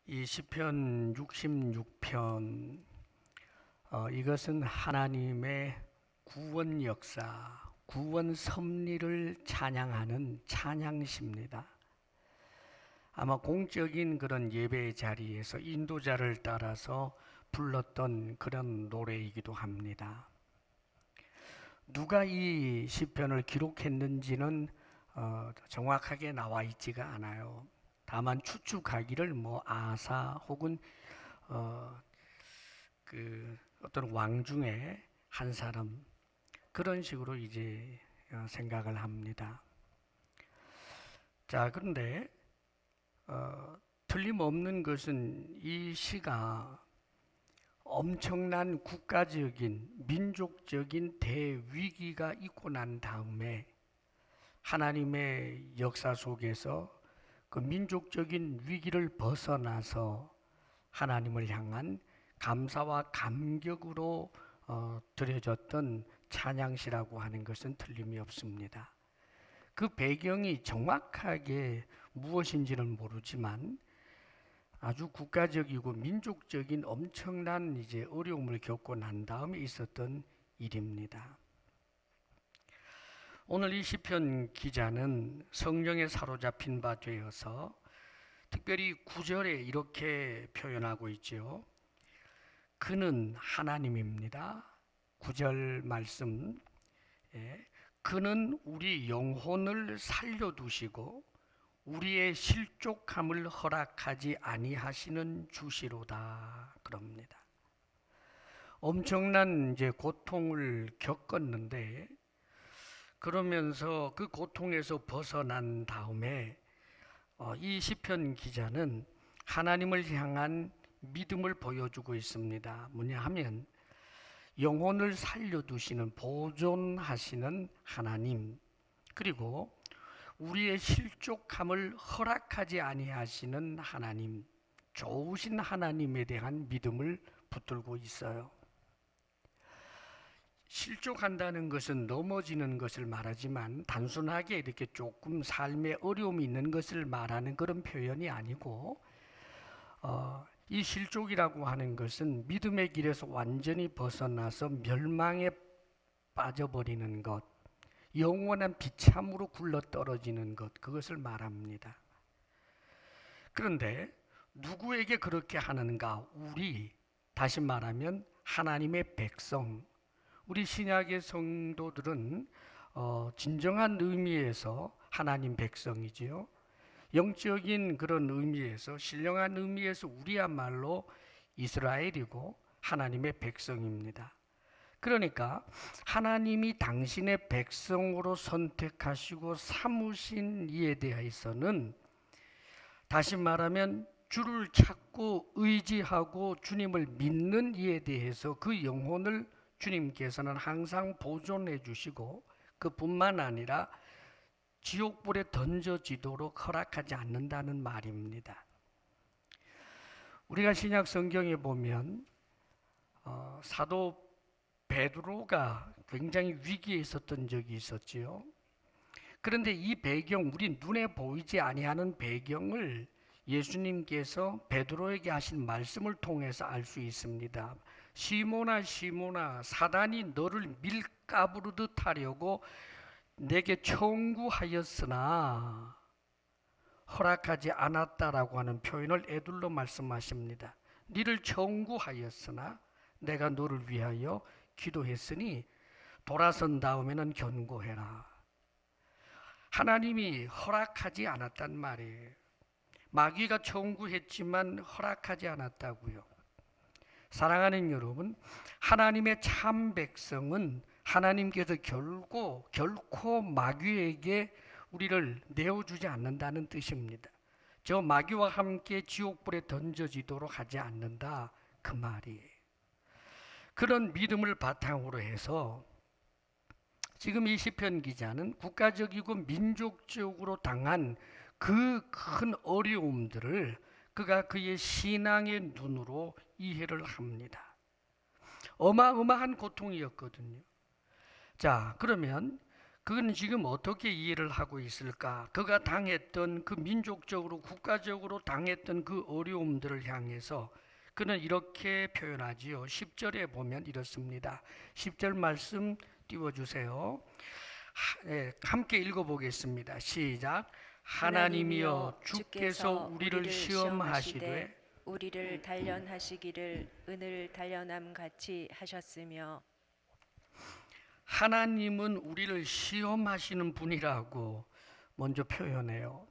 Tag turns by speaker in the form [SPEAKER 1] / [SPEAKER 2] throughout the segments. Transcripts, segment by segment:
[SPEAKER 1] 이 시편 66편 이것은 하나님의 구원 역사, 구원 섭리를 찬양하는 찬양시입니다. 아마 공적인 그런 예배 자리에서 인도자를 따라서 불렀던 그런 노래이기도 합니다. 누가 이 시편을 기록했는지는 정확하게 나와 있지가 않아요. 다만 추측하기를 아사 혹은 어떤 왕 중에 한 사람, 그런 식으로 이제 생각을 합니다. 자, 그런데 틀림없는 것은 이 시가 엄청난 국가적인 민족적인 대위기가 있고 난 다음에 하나님의 역사 속에서 그 민족적인 위기를 벗어나서 하나님을 향한 감사와 감격으로 드려졌던 찬양시라고 하는 것은 틀림이 없습니다. 그 배경이 정확하게 무엇인지는 모르지만 아주 국가적이고 민족적인 엄청난 이제 어려움을 겪고 난 다음에 있었던 일입니다. 오늘 이 시편 기자는 성령에 사로잡힌 바 되어서 특별히 9절에 이렇게 표현하고 있죠. 그는 하나님입니다. 9절 말씀, 그는 우리 영혼을 살려두시고 우리의 실족함을 허락하지 아니하시는 주시로다 그럽니다. 엄청난 이제 고통을 겪었는데 그러면서 그 고통에서 벗어난 다음에 이 시편 기자는 하나님을 향한 믿음을 보여주고 있습니다. 뭐냐 하면 영혼을 살려두시는, 보존하시는 하나님, 그리고 우리의 실족함을 허락하지 아니하시는 하나님, 좋으신 하나님에 대한 믿음을 붙들고 있어요. 실족한다는 것은 넘어지는 것을 말하지만 단순하게 이렇게 조금 삶에 어려움이 있는 것을 말하는 그런 표현이 아니고 이 실족이라고 하는 것은 믿음의 길에서 완전히 벗어나서 멸망에 빠져버리는 것, 영원한 비참으로 굴러떨어지는 것, 그것을 말합니다. 그런데 누구에게 그렇게 하는가? 우리, 다시 말하면 하나님의 백성, 우리 신약의 성도들은 진정한 의미에서 하나님 백성이지요. 영적인 그런 의미에서, 신령한 의미에서 우리야말로 이스라엘이고 하나님의 백성입니다. 그러니까 하나님이 당신의 백성으로 선택하시고 삼으신 이에 대해서는, 다시 말하면 주를 찾고 의지하고 주님을 믿는 이에 대해서 그 영혼을 주님께서는 항상 보존해 주시고 그뿐만 아니라 지옥불에 던져지도록 허락하지 않는다는 말입니다. 우리가 신약 성경에 보면 사도 베드로가 굉장히 위기에 있었던 적이 있었지요. 그런데 이 배경, 우리 눈에 보이지 아니하는 배경을 예수님께서 베드로에게 하신 말씀을 통해서 알 수 있습니다. 시몬아 시몬아, 사단이 너를 밀가부르듯 하려고 내게 청구하였으나 허락하지 않았다라고 하는 표현을 에둘러 말씀하십니다. 너를 청구하였으나 내가 너를 위하여 기도했으니 돌아선 다음에는 견고해라. 하나님이 허락하지 않았단 말이에요. 마귀가 청구했지만 허락하지 않았다고요. 사랑하는 여러분, 하나님의 참 백성은 하나님께서 결코 마귀에게 우리를 내어주지 않는다는 뜻입니다. 저 마귀와 함께 지옥불에 던져지도록 하지 않는다, 그 말이에요. 그런 믿음을 바탕으로 해서 지금 이 시편 기자는 국가적이고 민족적으로 당한 그 큰 어려움들을 그가 그의 신앙의 눈으로 이해를 합니다. 어마어마한 고통이었거든요. 자, 그러면 그건 지금 어떻게 이해를 하고 있을까? 그가 당했던 그 민족적으로 국가적으로 당했던 그 어려움들을 향해서 그는 이렇게 표현하지요. 10절에 보면 이렇습니다. 10절 말씀 띄워주세요. 함께 읽어보겠습니다. 시작. 하나님이여 주께서 우리를 시험하시되
[SPEAKER 2] 우리를 단련하시기를 은을 단련함 같이 하셨으며.
[SPEAKER 1] 하나님은 우리를 시험하시는 분이라고 먼저 표현해요.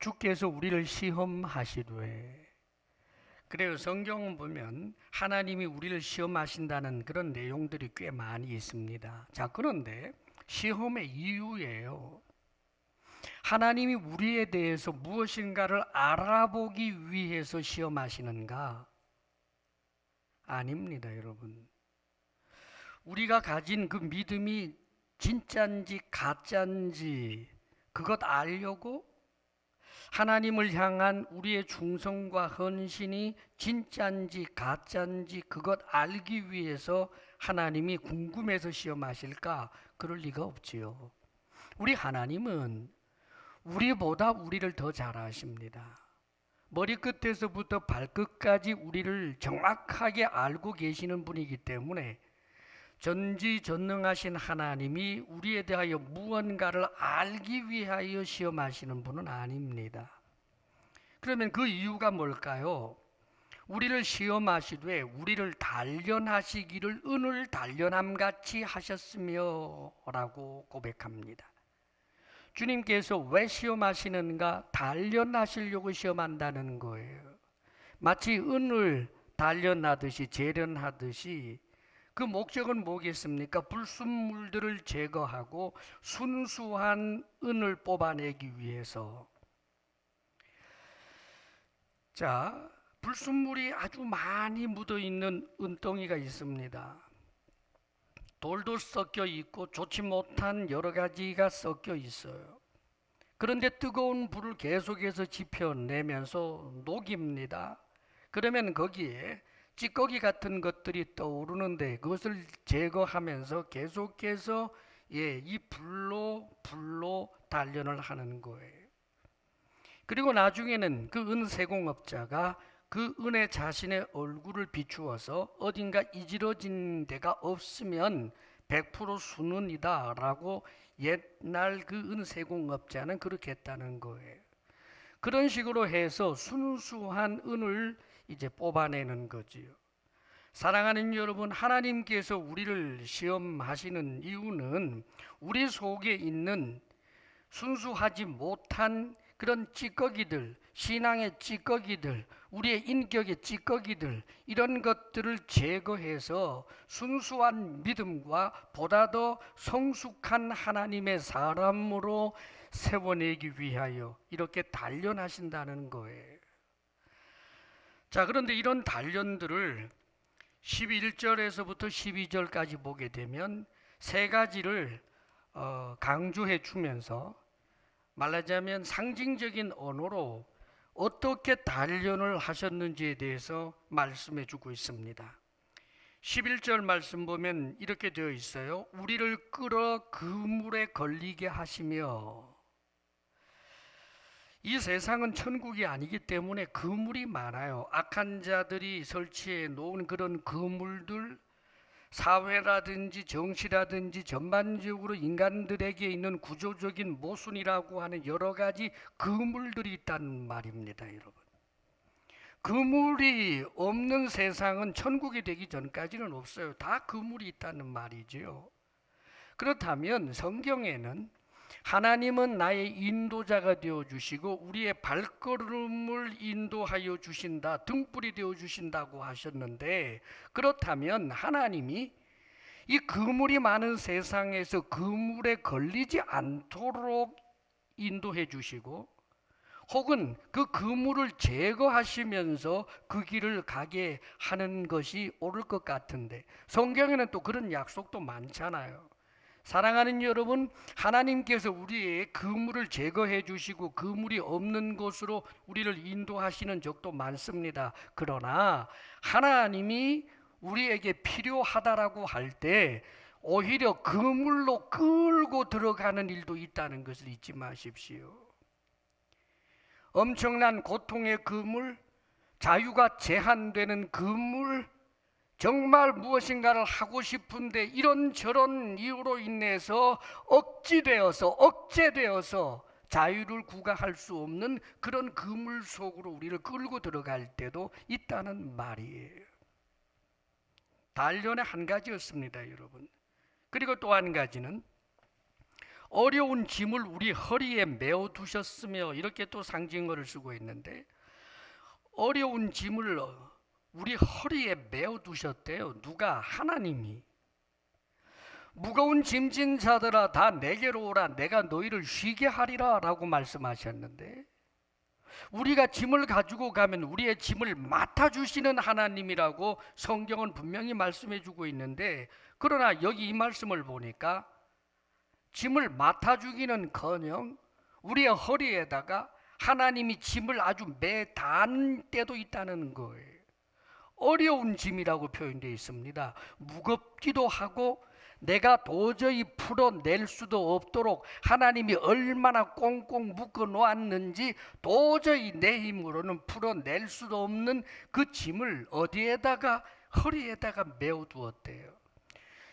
[SPEAKER 1] 주께서 우리를 시험하시되. 그래요. 성경을 보면 하나님이 우리를 시험하신다는 그런 내용들이 꽤 많이 있습니다. 자, 그런데 시험의 이유예요. 하나님이 우리에 대해서 무엇인가를 알아보기 위해서 시험하시는가? 아닙니다, 여러분. 우리가 가진 그 믿음이 진짜인지 가짜인지 그것 알려고 하나님을 향한 우리의 충성과 헌신이 진짜인지 가짜인지 그것 알기 위해서 하나님이 궁금해서 시험하실까? 그럴 리가 없지요. 우리 하나님은 우리보다 우리를 더 잘 아십니다. 머리끝에서부터 발끝까지 우리를 정확하게 알고 계시는 분이기 때문에 전지전능하신 하나님이 우리에 대하여 무언가를 알기 위하여 시험하시는 분은 아닙니다. 그러면 그 이유가 뭘까요? 우리를 시험하시되 우리를 단련하시기를 은을 단련함같이 하셨으며 라고 고백합니다. 주님께서 왜 시험하시는가? 단련하시려고 시험한다는 거예요. 마치 은을 단련하듯이 재련하듯이 그 목적은 뭐겠습니까? 불순물들을 제거하고 순수한 은을 뽑아내기 위해서. 자, 불순물이 아주 많이 묻어있는 은덩이가 있습니다. 돌도 섞여 있고 좋지 못한 여러 가지가 섞여 있어요. 그런데 뜨거운 불을 계속해서 지펴내면서 녹입니다. 그러면 거기에 찌꺼기 같은 것들이 떠오르는데 그것을 제거하면서 계속해서 이 불로 단련을 하는 거예요. 그리고 나중에는 그 은세공업자가 그 은에 자신의 얼굴을 비추어서 어딘가 이지러진 데가 없으면 100% 순은이다 라고 옛날 그 은세공업자는 그렇게 했다는 거예요. 그런 식으로 해서 순수한 은을 이제 뽑아내는 거지요. 사랑하는 여러분, 하나님께서 우리를 시험하시는 이유는 우리 속에 있는 순수하지 못한 그런 찌꺼기들, 신앙의 찌꺼기들, 우리의 인격의 찌꺼기들, 이런 것들을 제거해서 순수한 믿음과 보다 더 성숙한 하나님의 사람으로 세워내기 위하여 이렇게 단련하신다는 거예요. 자, 그런데 이런 단련들을 11절에서부터 12절까지 보게 되면 세 가지를 강조해 주면서 말하자면 상징적인 언어로 어떻게 단련을 하셨는지에 대해서 말씀해 주고 있습니다. 11절 말씀 보면 이렇게 되어 있어요. 우리를 끌어 그물에 걸리게 하시며. 이 세상은 천국이 아니기 때문에 그물이 많아요. 악한 자들이 설치해 놓은 그런 그물들, 사회라든지 정치라든지 전반적으로 인간들에게 있는 구조적인 모순이라고 하는 여러 가지 그물들이 있다는 말입니다, 여러분. 그물이 없는 세상은 천국이 되기 전까지는 없어요. 다 그물이 있다는 말이죠. 그렇다면 성경에는 하나님은 나의 인도자가 되어 주시고 우리의 발걸음을 인도하여 주신다, 등불이 되어 주신다고 하셨는데, 그렇다면 하나님이 이 그물이 많은 세상에서 그물에 걸리지 않도록 인도해 주시고 혹은 그 그물을 제거하시면서 그 길을 가게 하는 것이 옳을 것 같은데, 성경에는 또 그런 약속도 많잖아요. 사랑하는 여러분, 하나님께서 우리의 그물을 제거해 주시고 그물이 없는 곳으로 우리를 인도하시는 적도 많습니다. 그러나 하나님이 우리에게 필요하다라고 할 때 오히려 그물로 끌고 들어가는 일도 있다는 것을 잊지 마십시오. 엄청난 고통의 그물, 자유가 제한되는 그물, 정말 무엇인가를 하고 싶은데 이런저런 이유로 인해서 억제되어서 자유를 구가할 수 없는 그런 그물 속으로 우리를 끌고 들어갈 때도 있다는 말이에요. 단련의 한 가지였습니다, 여러분. 그리고 또 한 가지는 어려운 짐을 우리 허리에 메어 두셨으며, 이렇게 또 상징어를 쓰고 있는데, 어려운 짐을 우리 허리에 메어 두셨대요. 누가? 하나님이. 무거운 짐진 자들아 다 내게로 오라, 내가 너희를 쉬게 하리라 라고 말씀하셨는데, 우리가 짐을 가지고 가면 우리의 짐을 맡아주시는 하나님이라고 성경은 분명히 말씀해 주고 있는데, 그러나 여기 이 말씀을 보니까 짐을 맡아주기는커녕 우리의 허리에다가 하나님이 짐을 아주 매단 때도 있다는 거예요. 어려운 짐이라고 표현되어 있습니다. 무겁기도 하고 내가 도저히 풀어낼 수도 없도록 하나님이 얼마나 꽁꽁 묶어 놓았는지 도저히 내 힘으로는 풀어낼 수도 없는 그 짐을 어디에다가? 허리에다가 메어 두었대요.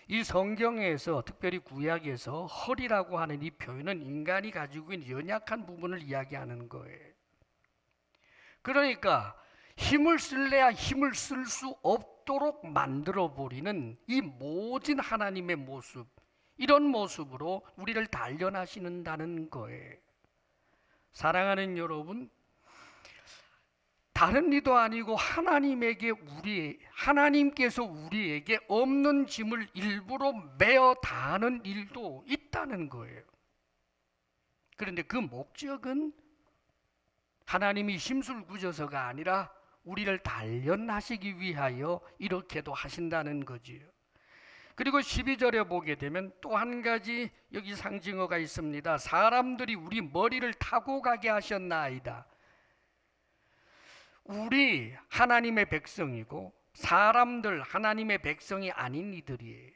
[SPEAKER 1] 이 성경에서, 특별히 구약에서 허리라고 하는 이 표현은 인간이 가지고 있는 연약한 부분을 이야기하는 거예요. 그러니까 힘을 쓸래야 힘을 쓸 수 없도록 만들어버리는 이 모진 하나님의 모습, 이런 모습으로 우리를 단련하시는다는 거예요. 사랑하는 여러분, 다른 이도 아니고 하나님께서 우리에게 없는 짐을 일부러 메어 다하는 일도 있다는 거예요. 그런데 그 목적은 하나님이 심술구져서가 아니라 우리를 단련하시기 위하여 이렇게도 하신다는 거지요. 그리고 12절에 보게 되면 또 한 가지 여기 상징어가 있습니다. 사람들이 우리 머리를 타고 가게 하셨나이다. 우리 하나님의 백성이고 사람들 하나님의 백성이 아닌 이들이에요.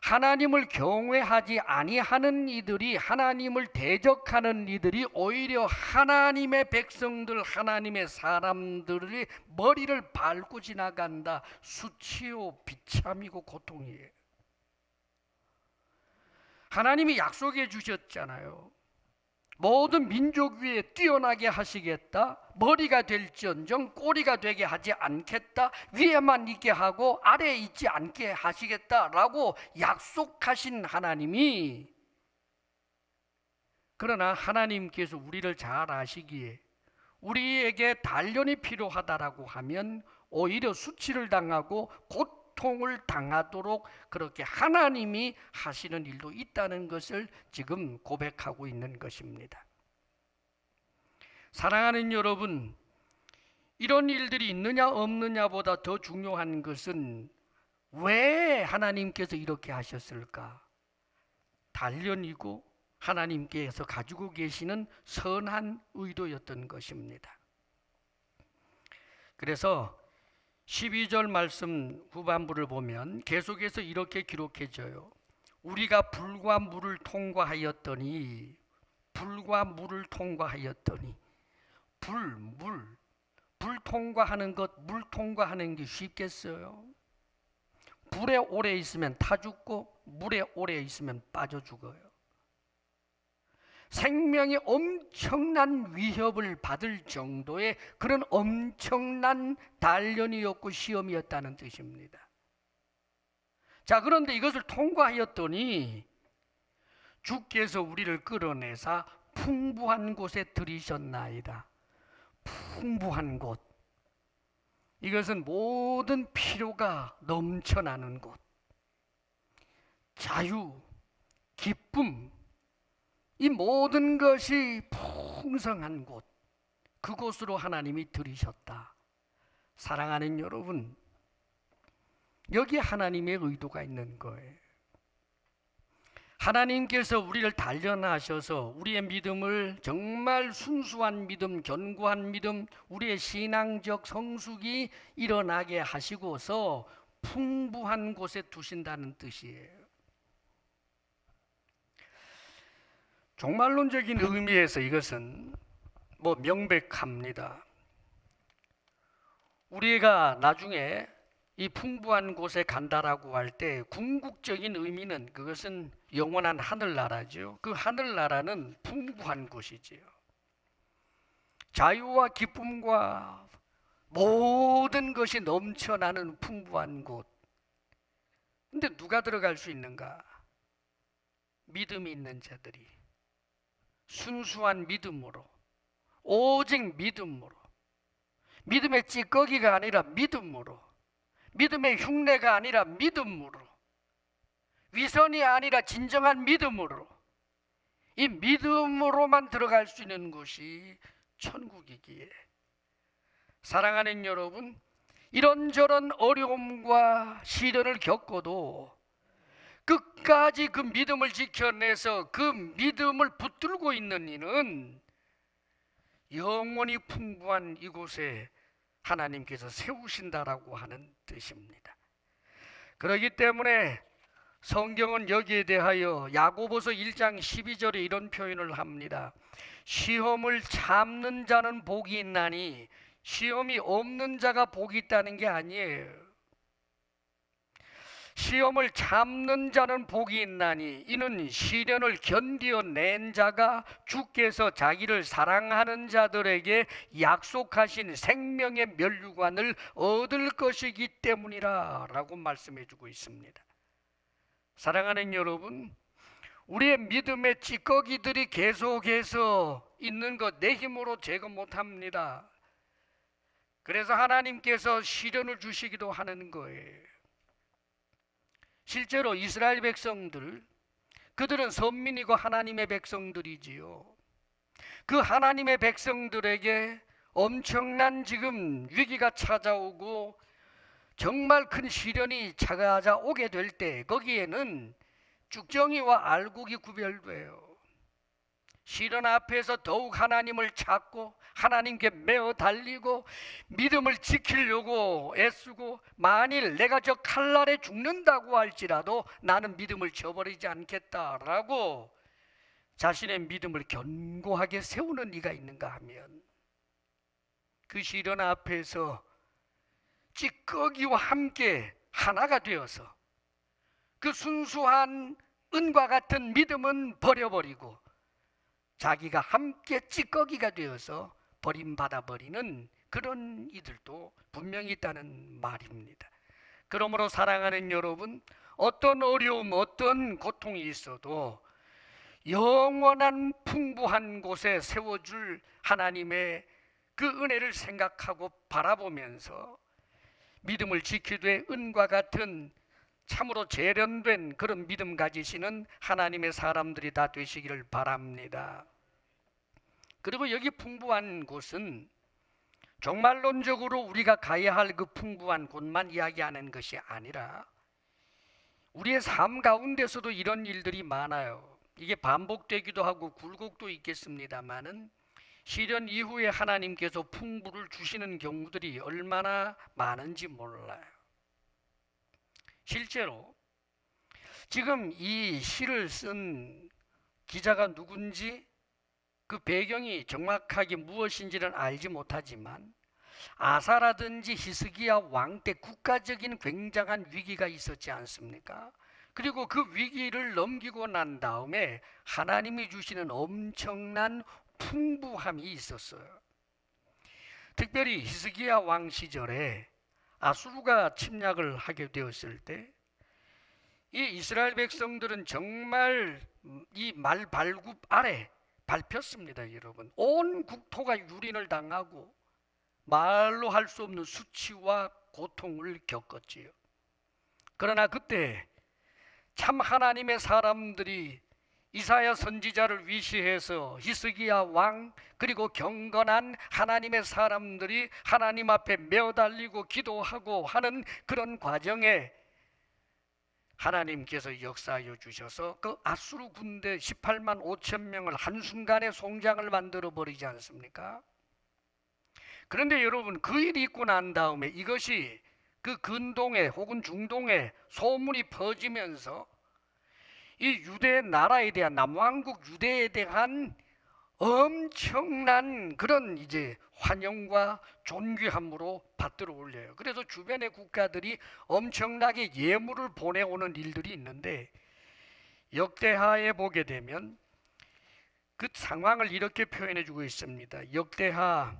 [SPEAKER 1] 하나님을 경외하지 아니하는 이들이, 하나님을 대적하는 이들이 오히려 하나님의 백성들, 하나님의 사람들의 머리를 밟고 지나간다. 수치요 비참이고 고통이에요. 하나님이 약속해 주셨잖아요. 모든 민족 위에 뛰어나게 하시겠다. 머리가 될지언정 꼬리가 되게 하지 않겠다. 위에만 있게 하고 아래에 있지 않게 하시겠다라고 약속하신 하나님이, 그러나 하나님께서 우리를 잘 아시기에 우리에게 단련이 필요하다라고 하면 오히려 수치를 당하고 고통을 당하도록 그렇게 하나님이 하시는 일도 있다는 것을 지금 고백하고 있는 것입니다. 사랑하는 여러분, 이런 일들이 있느냐 없느냐보다 더 중요한 것은 왜 하나님께서 이렇게 하셨을까? 단련이고 하나님께서 가지고 계시는 선한 의도였던 것입니다. 그래서 12절 말씀 후반부를 보면 계속해서 이렇게 기록해져요. 우리가 불과 물을 통과하였더니, 불 통과하는 것, 물 통과하는 게 쉽겠어요? 불에 오래 있으면 타 죽고 물에 오래 있으면 빠져 죽어요. 생명의 엄청난 위협을 받을 정도의 그런 엄청난 단련이었고 시험이었다는 뜻입니다. 자, 그런데 이것을 통과하였더니 주께서 우리를 끌어내사 풍부한 곳에 들이셨나이다. 풍부한 곳, 이것은 모든 필요가 넘쳐나는 곳, 자유, 기쁨, 이 모든 것이 풍성한 곳, 그곳으로 하나님이 들이셨다. 사랑하는 여러분, 여기 하나님의 의도가 있는 거예요. 하나님께서 우리를 단련하셔서 우리의 믿음을 정말 순수한 믿음, 견고한 믿음, 우리의 신앙적 성숙이 일어나게 하시고서 풍부한 곳에 두신다는 뜻이에요. 종말론적인 의미에서 이것은 명백합니다. 우리가 나중에 이 풍부한 곳에 간다라고 할 때 궁극적인 의미는 그것은 영원한 하늘나라죠. 그 하늘나라는 풍부한 곳이지요. 자유와 기쁨과 모든 것이 넘쳐나는 풍부한 곳. 근데 누가 들어갈 수 있는가? 믿음이 있는 자들이 순수한 믿음으로, 오직 믿음으로, 믿음의 찌꺼기가 아니라 믿음으로, 믿음의 흉내가 아니라 믿음으로, 위선이 아니라 진정한 믿음으로, 이 믿음으로만 들어갈 수 있는 곳이 천국이기에, 사랑하는 여러분, 이런저런 어려움과 시련을 겪어도 끝까지 그 믿음을 지켜내서 그 믿음을 붙들고 있는 이는 영원히 풍부한 이곳에 하나님께서 세우신다라고 하는 뜻입니다. 그렇기 때문에 성경은 여기에 대하여 야고보서 1장 12절에 이런 표현을 합니다. 시험을 참는 자는 복이 있나니, 시험이 없는 자가 복이 있다는 게 아니에요. 시험을 참는 자는 복이 있나니, 이는 시련을 견디어낸 자가 주께서 자기를 사랑하는 자들에게 약속하신 생명의 면류관을 얻을 것이기 때문이라 라고 말씀해 주고 있습니다. 사랑하는 여러분, 우리의 믿음의 찌꺼기들이 계속해서 있는 것 내 힘으로 제거 못합니다. 그래서 하나님께서 시련을 주시기도 하는 거예요. 실제로 이스라엘 백성들, 그들은 선민이고 하나님의 백성들이지요. 그 하나님의 백성들에게 엄청난 지금 위기가 찾아오고 정말 큰 시련이 찾아오게 될 때, 거기에는 쭉정이와 알곡이 구별돼요. 시련 앞에서 더욱 하나님을 찾고 하나님께 매어 달리고 믿음을 지키려고 애쓰고, 만일 내가 저 칼날에 죽는다고 할지라도 나는 믿음을 저버리지 않겠다라고 자신의 믿음을 견고하게 세우는 이가 있는가 하면, 그 시련 앞에서 찌꺼기와 함께 하나가 되어서 그 순수한 은과 같은 믿음은 버려버리고 자기가 함께 찌꺼기가 되어서 버림받아 버리는 그런 이들도 분명히 있다는 말입니다. 그러므로 사랑하는 여러분, 어떤 어려움, 어떤 고통이 있어도 영원한 풍부한 곳에 세워줄 하나님의 그 은혜를 생각하고 바라보면서 믿음을 지키되 은과 같은 참으로 재련된 그런 믿음 가지시는 하나님의 사람들이 다 되시기를 바랍니다. 그리고 여기 풍부한 곳은 종말론적으로 우리가 가야 할 그 풍부한 곳만 이야기하는 것이 아니라 우리의 삶 가운데서도 이런 일들이 많아요. 이게 반복되기도 하고 굴곡도 있겠습니다마는 시련 이후에 하나님께서 풍부를 주시는 경우들이 얼마나 많은지 몰라요. 실제로 지금 이 시를 쓴 기자가 누군지, 그 배경이 정확하게 무엇인지는 알지 못하지만 아사라든지 히스기야 왕 때 국가적인 굉장한 위기가 있었지 않습니까? 그리고 그 위기를 넘기고 난 다음에 하나님이 주시는 엄청난 풍부함이 있었어요. 특별히 히스기야 왕 시절에 아수르가 침략을 하게 되었을 때 이 이스라엘 백성들은 정말 이 말발굽 아래 밟혔습니다. 여러분, 온 국토가 유린을 당하고 말로 할 수 없는 수치와 고통을 겪었지요. 그러나 그때 참 하나님의 사람들이 이사야 선지자를 위시해서 히스기야 왕, 그리고 경건한 하나님의 사람들이 하나님 앞에 매어달리고 기도하고 하는 그런 과정에 하나님께서 역사하여 주셔서 그 아수르 군대 18만 5천 명을 한순간에 송장을 만들어 버리지 않습니까? 그런데 여러분, 그 일이 있고 난 다음에 이것이 그 근동에 혹은 중동에 소문이 퍼지면서 이 유대 나라에 대한 남왕국 유대에 대한 엄청난 그런 이제 환영과 존귀함으로 받들어 올려요. 그래서 주변의 국가들이 엄청나게 예물을 보내오는 일들이 있는데 역대하에 보게 되면 그 상황을 이렇게 표현해 주고 있습니다. 역대하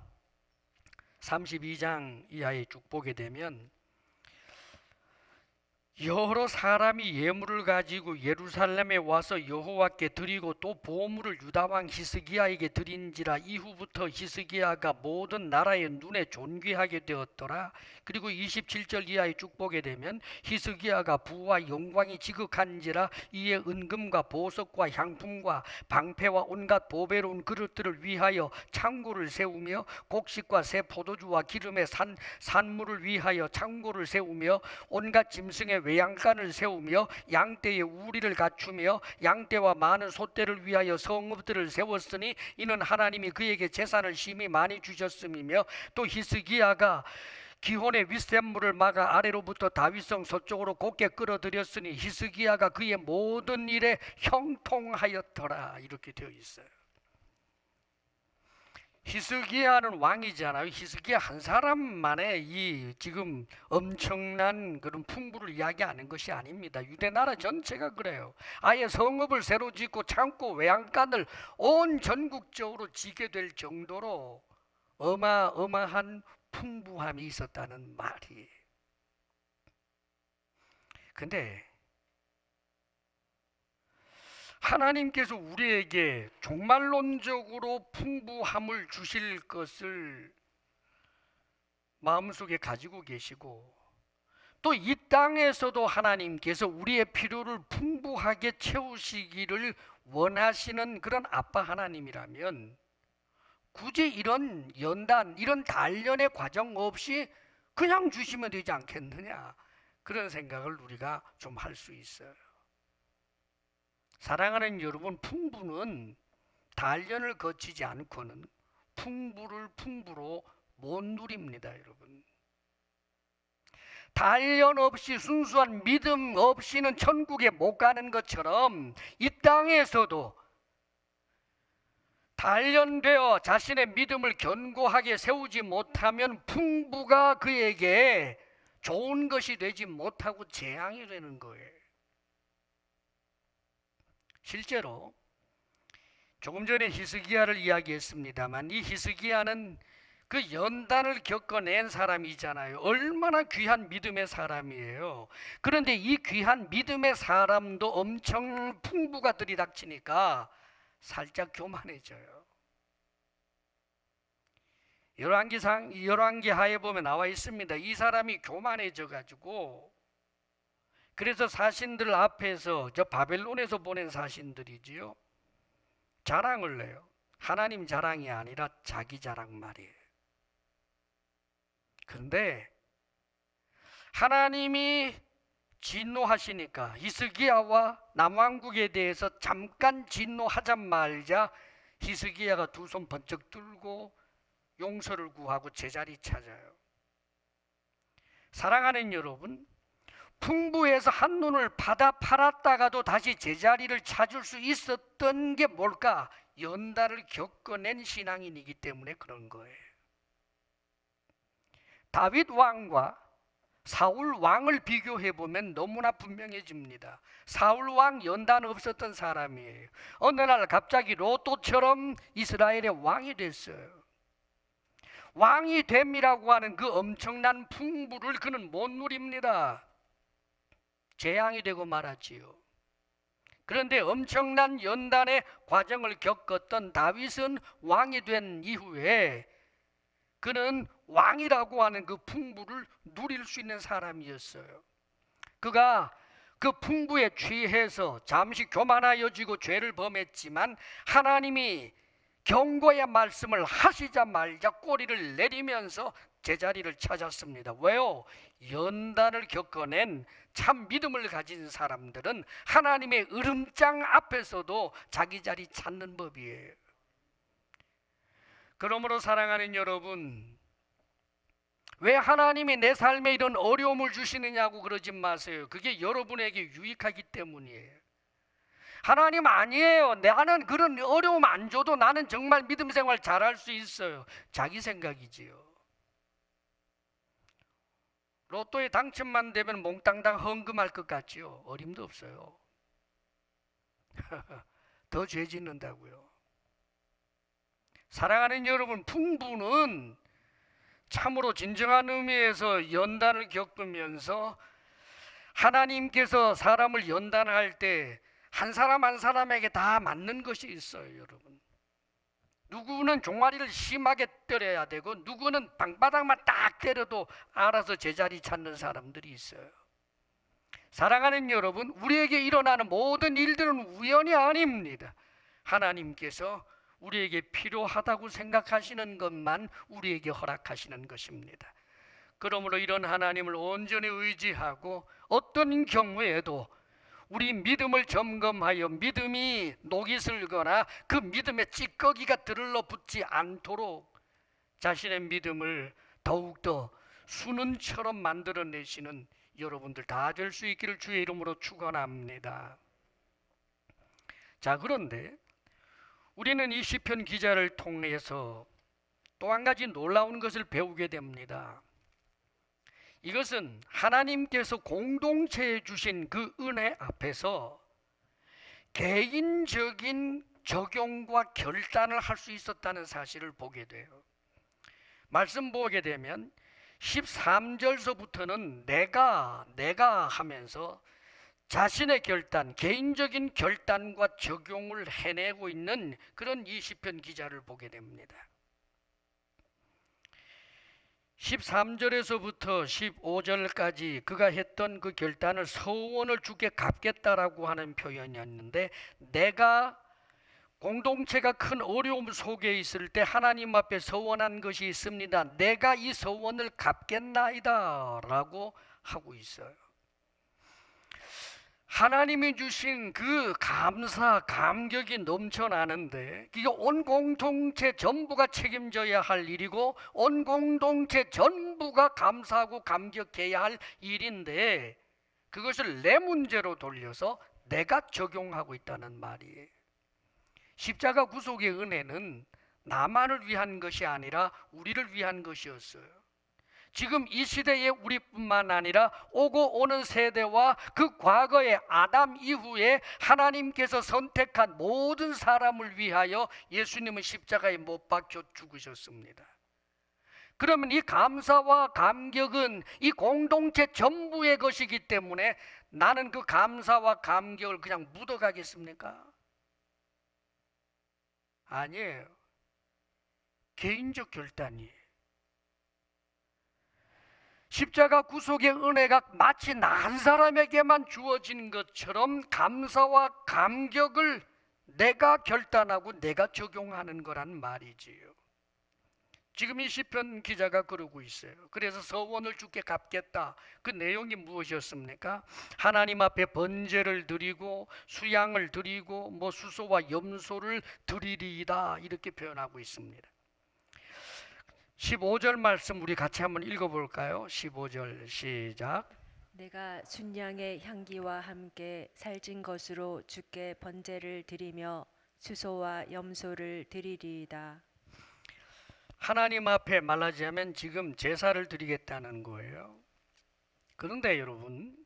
[SPEAKER 1] 32장 이하에 쭉 보게 되면 여러 사람이 예물을 가지고 예루살렘에 와서 여호와께 드리고 또 보물을 유다왕 히스기야에게 드린지라 이후부터 히스기야가 모든 나라의 눈에 존귀하게 되었더라. 그리고 27절 이하에 쭉 보게 되면 히스기야가 부와 영광이 지극한지라 이에 은금과 보석과 향품과 방패와 온갖 보배로운 그릇들을 위하여 창고를 세우며 곡식과 새 포도주와 기름의 산물을 위하여 창고를 세우며 온갖 짐승의 외양간을 세우며 양떼의 우리를 갖추며 양떼와 많은 소떼를 위하여 성읍들을 세웠으니 이는 하나님이 그에게 재산을 심히 많이 주셨음이며 또 히스기야가 기혼의 윗샘물을 막아 아래로부터 다윗성 서쪽으로 곧게 끌어들였으니 히스기야가 그의 모든 일에 형통하였더라. 이렇게 되어 있어요. 히스기야는 왕이잖아요. 히스기야 한 사람만의 이 지금 엄청난 그런 풍부를 이야기하는 것이 아닙니다. 유대 나라 전체가 그래요. 아예 성읍을 새로 짓고 창고 외양간을 온 전국적으로 지게 될 정도로 어마어마한 풍부함이 있었다는 말이에요. 근데 하나님께서 우리에게 종말론적으로 풍부함을 주실 것을 마음속에 가지고 계시고 또 이 땅에서도 하나님께서 우리의 필요를 풍부하게 채우시기를 원하시는 그런 아빠 하나님이라면 굳이 이런 연단, 이런 단련의 과정 없이 그냥 주시면 되지 않겠느냐, 그런 생각을 우리가 좀 할 수 있어요. 사랑하는 여러분, 풍부는 단련을 거치지 않고는 풍부를 풍부로 못 누립니다. 여러분, 단련 없이 순수한 믿음 없이는 천국에 못 가는 것처럼 이 땅에서도 단련되어 자신의 믿음을 견고하게 세우지 못하면 풍부가 그에게 좋은 것이 되지 못하고 재앙이 되는 거예요. 실제로 조금 전에 히스기야를 이야기했습니다만 이 히스기야는 그 연단을 겪어낸 사람이잖아요. 얼마나 귀한 믿음의 사람이에요. 그런데 이 귀한 믿음의 사람도 엄청 풍부가 들이닥치니까 살짝 교만해져요. 열왕기하에 보면 나와 있습니다. 이 사람이 교만해져 가지고, 그래서 사신들 앞에서, 저 바벨론에서 보낸 사신들이지요, 자랑을 내요. 하나님 자랑이 아니라 자기 자랑 말이에요. 그런데 하나님이 진노하시니까 히스기야와 남왕국에 대해서 잠깐 진노하자 말자 히스기야가 두 손 번쩍 들고 용서를 구하고 제자리 찾아요. 사랑하는 여러분, 풍부해서 한눈을 받아 팔았다가도 다시 제자리를 찾을 수 있었던 게 뭘까? 연단을 겪어낸 신앙인이기 때문에 그런 거예요. 다윗 왕과 사울 왕을 비교해 보면 너무나 분명해집니다. 사울 왕 연단 없었던 사람이에요. 어느 날 갑자기 로또처럼 이스라엘의 왕이 됐어요. 왕이 됨이라고 하는 그 엄청난 풍부를 그는 못 누립니다. 재앙이 되고 말았지요. 그런데 엄청난 연단의 과정을 겪었던 다윗은 왕이 된 이후에 그는 왕이라고 하는 그 풍부를 누릴 수 있는 사람이었어요. 그가 그 풍부에 취해서 잠시 교만하여지고 죄를 범했지만 하나님이 경고의 말씀을 하시자마자 꼬리를 내리면서 제자리를 찾았습니다. 왜요? 연단을 겪어낸 참 믿음을 가진 사람들은 하나님의 으름장 앞에서도 자기 자리 찾는 법이에요. 그러므로 사랑하는 여러분, 왜 하나님이 내 삶에 이런 어려움을 주시느냐고 그러지 마세요. 그게 여러분에게 유익하기 때문이에요. 하나님 아니에요. 나는 그런 어려움 안 줘도 나는 정말 믿음 생활 잘할 수 있어요. 자기 생각이지요. 로또에 당첨만 되면 몽땅당 헌금할 것 같지요. 어림도 없어요. 더 죄 짓는다고요. 사랑하는 여러분, 풍부는 참으로 진정한 의미에서 연단을 겪으면서 하나님께서 사람을 연단할 때 한 사람 한 사람에게 다 맞는 것이 있어요, 여러분. 누구는 종아리를 심하게 때려야 되고 누구는 방바닥만 딱 때려도 알아서 제자리 찾는 사람들이 있어요. 사랑하는 여러분, 우리에게 일어나는 모든 일들은 우연이 아닙니다. 하나님께서 우리에게 필요하다고 생각하시는 것만 우리에게 허락하시는 것입니다. 그러므로 이런 하나님을 온전히 의지하고 어떤 경우에도 우리 믿음을 점검하여 믿음이 녹이 슬거나 그 믿음에 찌꺼기가 들러붙지 않도록 자신의 믿음을 더욱더 수는처럼 만들어내시는 여러분들 다 될 수 있기를 주의 이름으로 축원합니다. 자, 그런데 우리는 이 시편 기자를 통해서 또 한 가지 놀라운 것을 배우게 됩니다. 이것은 하나님께서 공동체에 주신 그 은혜 앞에서 개인적인 적용과 결단을 할 수 있었다는 사실을 보게 돼요. 말씀 보게 되면 13절서부터는 내가 하면서 자신의 결단, 개인적인 결단과 적용을 해내고 있는 그런 이 시편 기자를 보게 됩니다. 13절에서부터 15절까지 그가 했던 그 결단을 서원을 주께 갚겠다라고 하는 표현이었는데, 내가 공동체가 큰 어려움 속에 있을 때 하나님 앞에 서원한 것이 있습니다. 내가 이 서원을 갚겠나이다 라고 하고 있어요. 하나님이 주신 그 감사, 감격이 넘쳐나는데 이게 온 공동체 전부가 책임져야 할 일이고 온 공동체 전부가 감사하고 감격해야 할 일인데 그것을 내 문제로 돌려서 내가 적용하고 있다는 말이에요. 십자가 구속의 은혜는 나만을 위한 것이 아니라 우리를 위한 것이었어요. 지금 이 시대의 우리뿐만 아니라 오고 오는 세대와 그 과거의 아담 이후에 하나님께서 선택한 모든 사람을 위하여 예수님은 십자가에 못 박혀 죽으셨습니다. 그러면 이 감사와 감격은 이 공동체 전부의 것이기 때문에 나는 그 감사와 감격을 그냥 묻어가겠습니까? 아니에요. 개인적 결단이에요. 십자가 구속의 은혜가 마치 나 한 사람에게만 주어진 것처럼 감사와 감격을 내가 결단하고 내가 적용하는 거란 말이지요. 지금 이 시편 기자가 그러고 있어요. 그래서 서원을 주께 갚겠다. 그 내용이 무엇이었습니까? 하나님 앞에 번제를 드리고 수양을 드리고 수소와 염소를 드리리이다 이렇게 표현하고 있습니다. 15절 말씀 우리 같이 한번 읽어볼까요? 15절 시작.
[SPEAKER 2] 내가 순양의 향기와 함께 살찐 것으로 주께 번제를 드리며 수소와 염소를 드리리이다.
[SPEAKER 1] 하나님 앞에 말하자면 지금 제사를 드리겠다는 거예요. 그런데 여러분,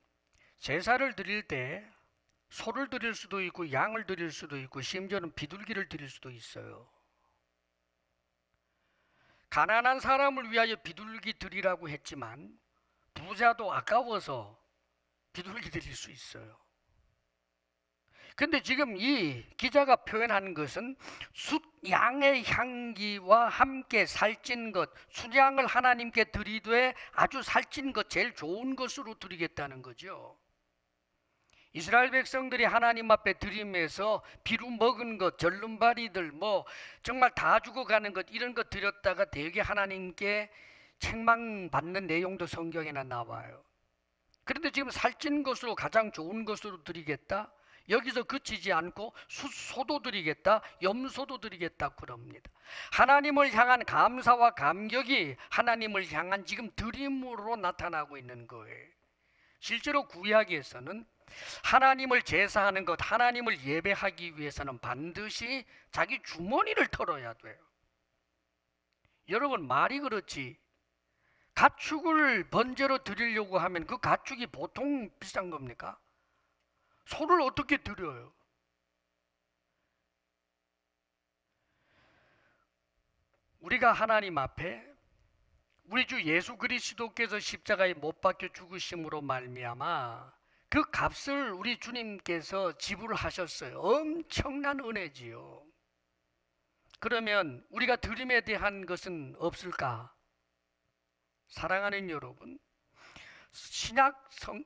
[SPEAKER 1] 제사를 드릴 때 소를 드릴 수도 있고 양을 드릴 수도 있고 심지어는 비둘기를 드릴 수도 있어요. 가난한 사람을 위하여 비둘기 드리라고 했지만 부자도 아까워서 비둘기 드릴 수 있어요. 근데 지금 이 기자가 표현한 것은 숫양의 향기와 함께 살찐 것, 수양을 하나님께 드리되 아주 살찐 것, 제일 좋은 것으로 드리겠다는 거죠. 이스라엘 백성들이 하나님 앞에 드림에서 비루 먹은 것, 절름발이들 정말 다 죽어가는 것 이런 것 드렸다가 되게 하나님께 책망받는 내용도 성경에나 나와요. 그런데 지금 살찐 것으로 가장 좋은 것으로 드리겠다? 여기서 그치지 않고 소도 드리겠다, 염소도 드리겠다 그럽니다. 하나님을 향한 감사와 감격이 하나님을 향한 지금 드림으로 나타나고 있는 거예요. 실제로 구약에서는 하나님을 제사하는 것, 하나님을 예배하기 위해서는 반드시 자기 주머니를 털어야 돼요. 여러분, 말이 그렇지 가축을 번제로 드리려고 하면 그 가축이 보통 비싼 겁니까? 소를 어떻게 드려요? 우리가 하나님 앞에 우리 주 예수 그리스도께서 십자가에 못 박혀 죽으심으로 말미암아 그 값을 우리 주님께서 지불하셨어요. 엄청난 은혜지요. 그러면 우리가 드림에 대한 것은 없을까? 사랑하는 여러분,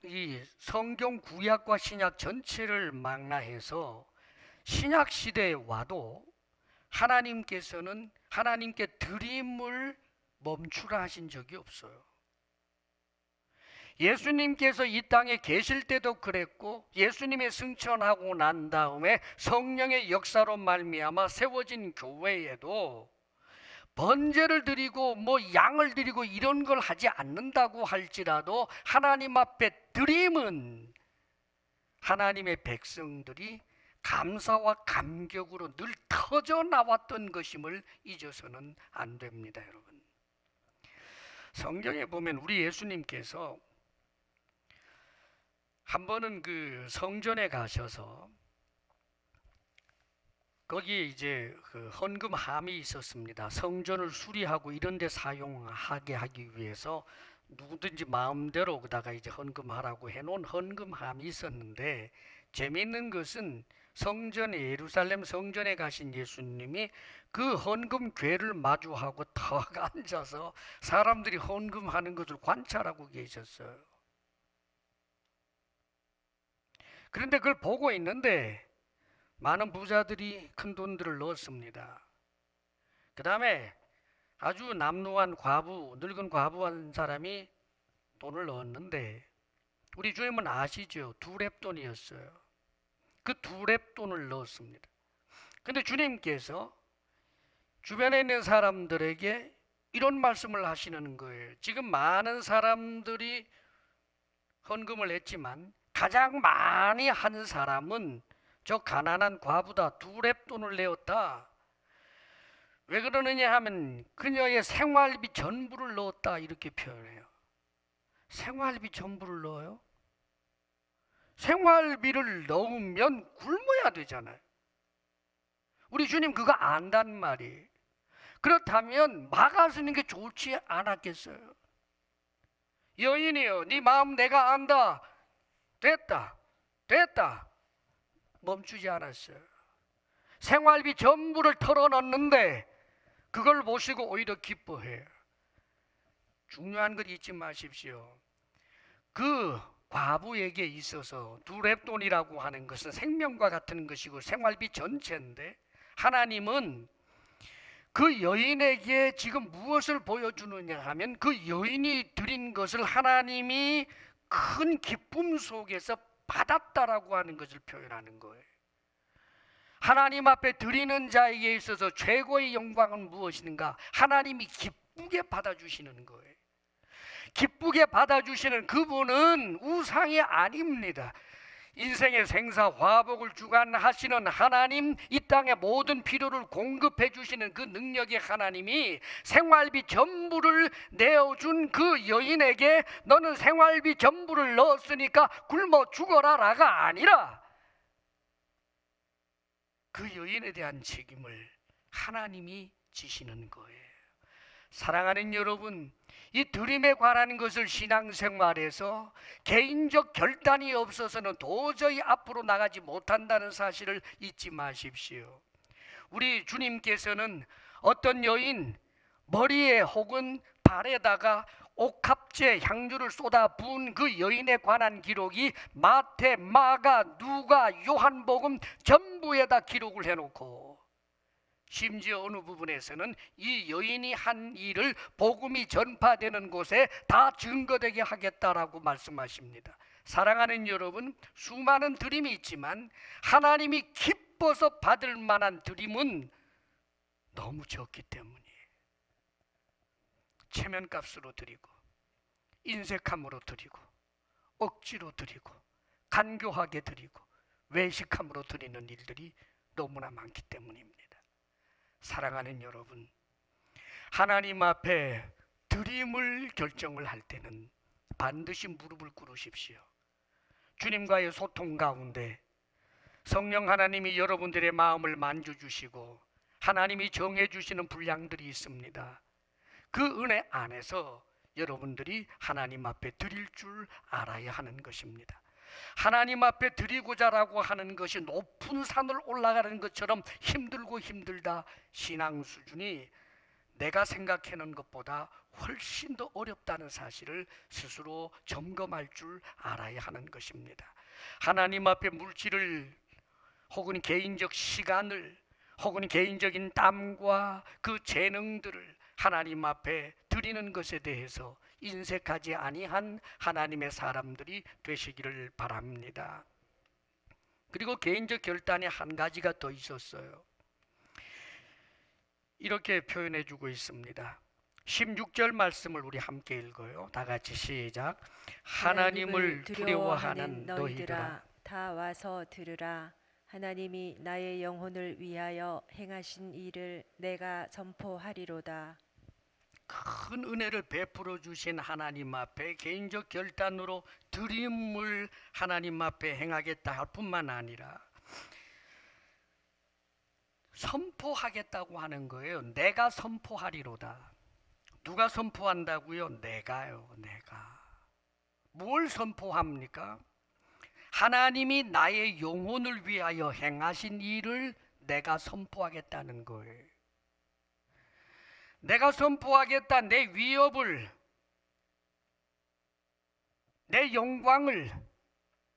[SPEAKER 1] 이 성경 구약과 신약 전체를 망라해서 신약 시대에 와도 하나님께서는 하나님께 드림을 멈추라 하신 적이 없어요. 예수님께서 이 땅에 계실 때도 그랬고 예수님이 승천하고 난 다음에 성령의 역사로 말미암아 세워진 교회에도 번제를 드리고 뭐 양을 드리고 이런 걸 하지 않는다고 할지라도 하나님 앞에 드림은 하나님의 백성들이 감사와 감격으로 늘 터져 나왔던 것임을 잊어서는 안 됩니다, 여러분. 성경에 보면 우리 예수님께서 한 번은 그 성전에 가셔서 거기에 이제 그 헌금함이 있었습니다. 성전을 수리하고 이런 데 사용하게 하기 위해서 누구든지 마음대로 그다가 이제 헌금하라고 해놓은 헌금함이 있었는데, 재미있는 것은 성전에, 예루살렘 성전에 가신 예수님이 그 헌금궤를 마주하고 탁 앉아서 사람들이 헌금하는 것을 관찰하고 계셨어요. 그런데 그걸 보고 있는데 많은 부자들이 큰 돈들을 넣었습니다. 그 다음에 아주 남루한 과부, 늙은 과부 한 사람이 돈을 넣었는데 우리 주님은 아시죠? 두 렙돈이었어요. 그 두 렙돈을 넣었습니다. 근데 주님께서 주변에 있는 사람들에게 이런 말씀을 하시는 거예요. 지금 많은 사람들이 헌금을 했지만 가장 많이 한 사람은 저 가난한 과부다. 두 렙돈을 내었다. 왜 그러느냐 하면 그녀의 생활비 전부를 넣었다, 이렇게 표현해요. 생활비 전부를 넣어요? 생활비를 넣으면 굶어야 되잖아요. 우리 주님 그거 안단 말이에요. 그렇다면 막아서는 게 좋지 않았겠어요? 여인이여, 네 마음 내가 안다. 됐다. 멈추지 않았어요. 생활비 전부를 털어넣는데 그걸 보시고 오히려 기뻐해요. 중요한 것 잊지 마십시오. 그 과부에게 있어서 두 렙돈이라고 하는 것은 생명과 같은 것이고 생활비 전체인데, 하나님은 그 여인에게 지금 무엇을 보여주느냐 하면 그 여인이 드린 것을 하나님이 큰 기쁨 속에서 받았다라고 하는 것을 표현하는 거예요. 하나님 앞에 드리는 자에게 있어서 최고의 영광은 무엇인가? 하나님이 기쁘게 받아주시는 거예요. 기쁘게 받아주시는 그분은 우상이 아닙니다. 인생의 생사 화복을 주관하시는 하나님, 이 땅의 모든 필요를 공급해 주시는 그 능력의 하나님이 생활비 전부를 내어준 그 여인에게 너는 생활비 전부를 넣었으니까 굶어 죽어라라가 아니라 그 여인에 대한 책임을 하나님이 지시는 거예요. 사랑하는 여러분, 이 드림에 관한 것을 신앙생활에서 개인적 결단이 없어서는 도저히 앞으로 나가지 못한다는 사실을 잊지 마십시오. 우리 주님께서는 어떤 여인 머리에 혹은 발에다가 옥합제 향유를 쏟아 부은 그 여인에 관한 기록이 마태, 마가, 누가, 요한복음 전부에다 기록을 해놓고, 심지어 어느 부분에서는 이 여인이 한 일을 복음이 전파되는 곳에 다 증거되게 하겠다라고 말씀하십니다. 사랑하는 여러분, 수많은 드림이 있지만 하나님이 기뻐서 받을 만한 드림은 너무 적기 때문이에요. 체면값으로 드리고, 인색함으로 드리고, 억지로 드리고, 간교하게 드리고, 외식함으로 드리는 일들이 너무나 많기 때문입니다. 사랑하는 여러분, 하나님 앞에 드림을 결정을 할 때는 반드시 무릎을 꿇으십시오. 주님과의 소통 가운데 성령 하나님이 여러분들의 마음을 만져주시고 하나님이 정해주시는 분량들이 있습니다. 그 은혜 안에서 여러분들이 하나님 앞에 드릴 줄 알아야 하는 것입니다. 하나님 앞에 드리고자라고 하는 것이 높은 산을 올라가는 것처럼 힘들고 힘들다. 신앙 수준이 내가 생각하는 것보다 훨씬 더 어렵다는 사실을 스스로 점검할 줄 알아야 하는 것입니다. 하나님 앞에 물질을 혹은 개인적 시간을 혹은 개인적인 땀과 그 재능들을 하나님 앞에 드리는 것에 대해서 인색하지 아니한 하나님의 사람들이 되시기를 바랍니다. 그리고 개인적 결단에 한 가지가 더 있었어요. 이렇게 표현해 주고 있습니다. 16절 말씀을 우리 함께 읽어요. 다 같이 시작. 하나님을 두려워하는 너희들아
[SPEAKER 2] 다 와서 들으라. 하나님이 나의 영혼을 위하여 행하신 일을 내가 선포하리로다.
[SPEAKER 1] 큰 은혜를 베풀어 주신 하나님 앞에 개인적 결단으로 드림을 하나님 앞에 행하겠다 할 뿐만 아니라 선포하겠다고 하는 거예요. 내가 선포하리로다. 누가 선포한다고요? 내가요. 내가. 뭘 선포합니까? 하나님이 나의 영혼을 위하여 행하신 일을 내가 선포하겠다는 거예요. 내가 선포하겠다. 내 위협을, 내 영광을,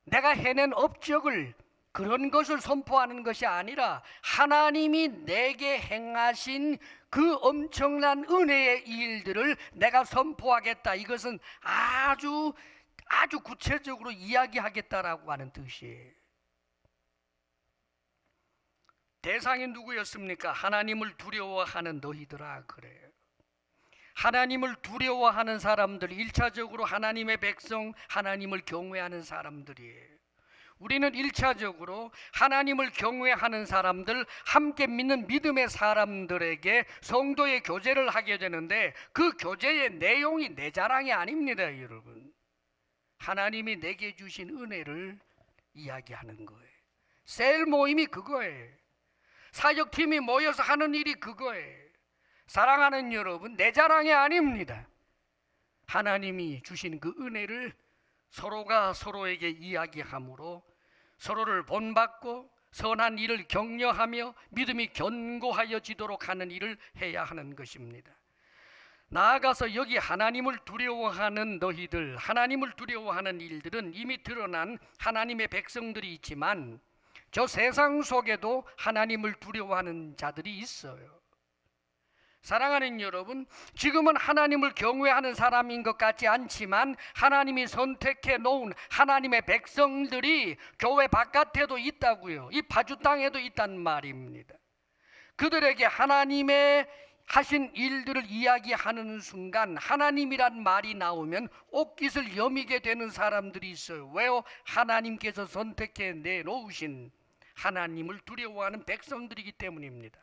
[SPEAKER 1] 내가 해낸 업적을, 그런 것을 선포하는 것이 아니라 하나님이 내게 행하신 그 엄청난 은혜의 일들을 내가 선포하겠다. 이것은 아주 구체적으로 이야기하겠다라고 하는 뜻이에요. 대상이 누구였습니까? 하나님을 두려워하는 너희들아. 그래요. 하나님을 두려워하는 사람들, 1차적으로 하나님의 백성, 하나님을 경외하는 사람들이에요. 우리는 1차적으로 하나님을 경외하는 사람들, 함께 믿는 믿음의 사람들에게 성도의 교제를 하게 되는데 그 교제의 내용이 내 자랑이 아닙니다, 여러분. 하나님이 내게 주신 은혜를 이야기하는 거예요. 셀 모임이 그거예요. 사역팀이 모여서 하는 일이 그거예요. 사랑하는 여러분, 내 자랑이 아닙니다. 하나님이 주신 그 은혜를 서로가 서로에게 이야기함으로 서로를 본받고 선한 일을 격려하며 믿음이 견고하여지도록 하는 일을 해야 하는 것입니다. 나아가서 여기 하나님을 두려워하는 너희들, 하나님을 두려워하는 일들은 이미 드러난 하나님의 백성들이 있지만 저 세상 속에도 하나님을 두려워하는 자들이 있어요. 사랑하는 여러분, 지금은 하나님을 경외하는 사람인 것 같지 않지만 하나님이 선택해 놓은 하나님의 백성들이 교회 바깥에도 있다고요. 이 파주 땅에도 있단 말입니다. 그들에게 하나님의 하신 일들을 이야기하는 순간 하나님이란 말이 나오면 옷깃을 여미게 되는 사람들이 있어요. 왜요? 하나님께서 선택해 내놓으신 하나님을 두려워하는 백성들이기 때문입니다.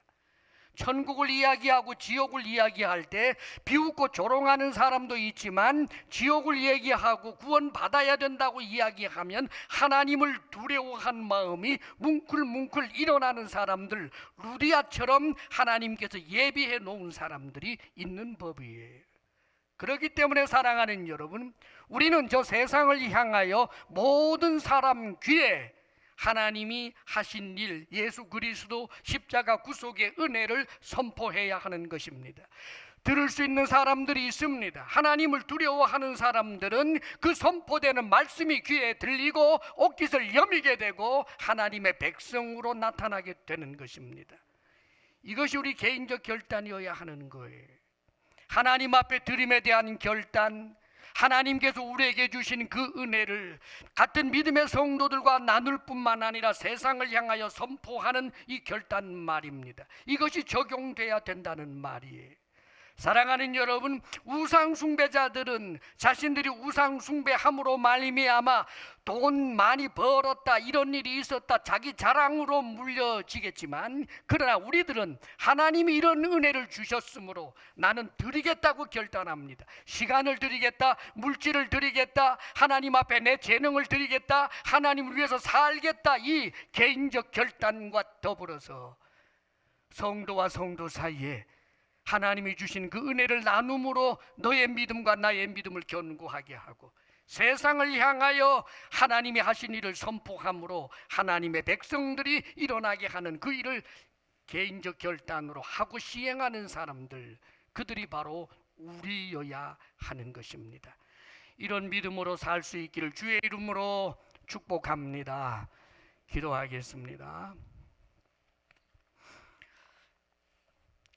[SPEAKER 1] 천국을 이야기하고 지옥을 이야기할 때 비웃고 조롱하는 사람도 있지만 지옥을 얘기하고 구원받아야 된다고 이야기하면 하나님을 두려워한 마음이 뭉클뭉클 일어나는 사람들, 루디아처럼 하나님께서 예비해 놓은 사람들이 있는 법이에요. 그렇기 때문에 사랑하는 여러분, 우리는 저 세상을 향하여 모든 사람 귀에 하나님이 하신 일, 예수 그리스도 십자가 구속의 은혜를 선포해야 하는 것입니다. 들을 수 있는 사람들이 있습니다. 하나님을 두려워하는 사람들은 그 선포되는 말씀이 귀에 들리고 옷깃을 여미게 되고 하나님의 백성으로 나타나게 되는 것입니다. 이것이 우리 개인적 결단이어야 하는 거예요. 하나님 앞에 드림에 대한 결단, 하나님께서 우리에게 주신 그 은혜를 같은 믿음의 성도들과 나눌 뿐만 아니라 세상을 향하여 선포하는 이 결단 말입니다. 이것이 적용돼야 된다는 말이에요. 사랑하는 여러분, 우상 숭배자들은 자신들이 우상 숭배함으로 말미암아 돈 많이 벌었다, 이런 일이 있었다, 자기 자랑으로 물려지겠지만, 그러나 우리들은 하나님이 이런 은혜를 주셨으므로 나는 드리겠다고 결단합니다. 시간을 드리겠다, 물질을 드리겠다, 하나님 앞에 내 재능을 드리겠다, 하나님을 위해서 살겠다, 이 개인적 결단과 더불어서 성도와 성도 사이에 하나님이 주신 그 은혜를 나눔으로 너의 믿음과 나의 믿음을 견고하게 하고, 세상을 향하여 하나님이 하신 일을 선포함으로 하나님의 백성들이 일어나게 하는 그 일을 개인적 결단으로 하고 시행하는 사람들, 그들이 바로 우리여야 하는 것입니다. 이런 믿음으로 살 수 있기를 주의 이름으로 축복합니다. 기도하겠습니다.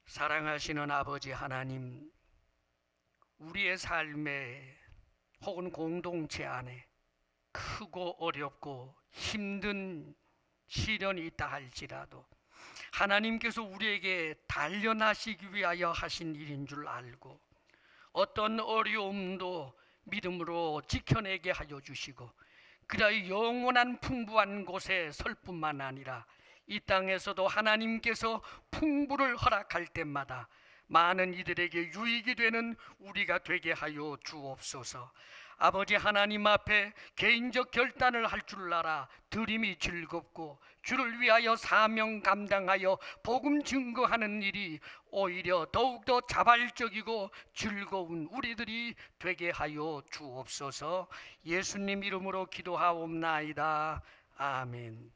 [SPEAKER 1] 사랑하시는 아버지 하나님, 우리의 삶에 혹은 공동체 안에 크고 어렵고 힘든 시련이 있다 할지라도 하나님께서 우리에게 단련하시기 위하여 하신 일인 줄 알고, 어떤 어려움도 믿음으로 지켜내게 하여 주시고, 그리하여 영원한 풍부한 곳에 설 뿐만 아니라 이 땅에서도 하나님께서 풍부를 허락할 때마다 많은 이들에게 유익이 되는 우리가 되게 하여 주옵소서. 아버지 하나님 앞에 개인적 결단을 할 줄 알아 드림이 즐겁고, 주를 위하여 사명 감당하여 복음 증거하는 일이 오히려 더욱더 자발적이고 즐거운 우리들이 되게 하여 주옵소서. 예수님 이름으로 기도하옵나이다. 아멘.